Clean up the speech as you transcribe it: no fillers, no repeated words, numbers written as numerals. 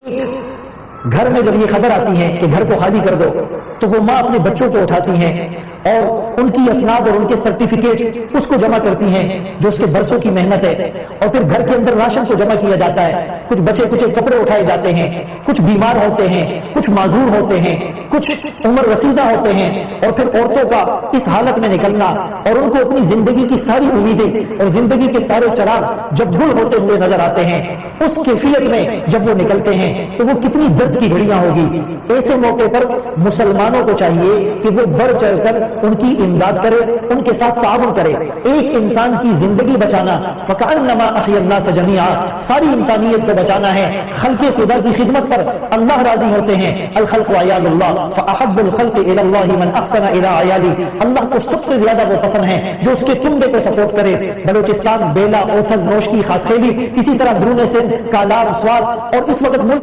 घर में जब ये खबर आती है कि घर को खाली कर दो, तो वो माँ अपने बच्चों को उठाती हैं और उनकी असनाद और उनके सर्टिफिकेट उसको जमा करती हैं जो उसके बरसों की मेहनत है, और फिर घर के अंदर राशन को जमा किया जाता है। कुछ बचे कुछ कपड़े उठाए जाते हैं, कुछ बीमार होते हैं, कुछ माजूर होते हैं, कुछ उम्र रसीदा होते हैं, और फिर औरतों का इस हालत में निकलना और उनको अपनी जिंदगी की सारी उम्मीदें और जिंदगी के सारे चराग जब गुल होते हुए नजर आते हैं, उस कैफियत में जब वो निकलते हैं तो वो कितनी दर्द की घड़ियां होगी। ऐसे मौके पर मुसलमानों को चाहिए कि वो बढ़ चढ़कर उनकी इमदाद करे, उनके साथ ताउन करे। एक इंसान की जिंदगी बचाना फकान्नमा अहियन्नास जमीआ, सारी इंसानियत को बचाना है। खल्क़े खुदा की खिदमत पर अल्लाह राजी होते हैं। अल खल्क़ु अयालुल्लाह फअहब्बुल खल्क़ि इलल्लाहि मन अहसना इला अयाली, अल्लाह को सबसे ज्यादा वो पसंद है जो उसके चुंबे को सपोर्ट करे। बलूचिस्तान, बेला, ओथल, नोशकी, खासखेली, इसी तरह द्रोणे से कालार, स्वाद, और इस वक्त मुल्क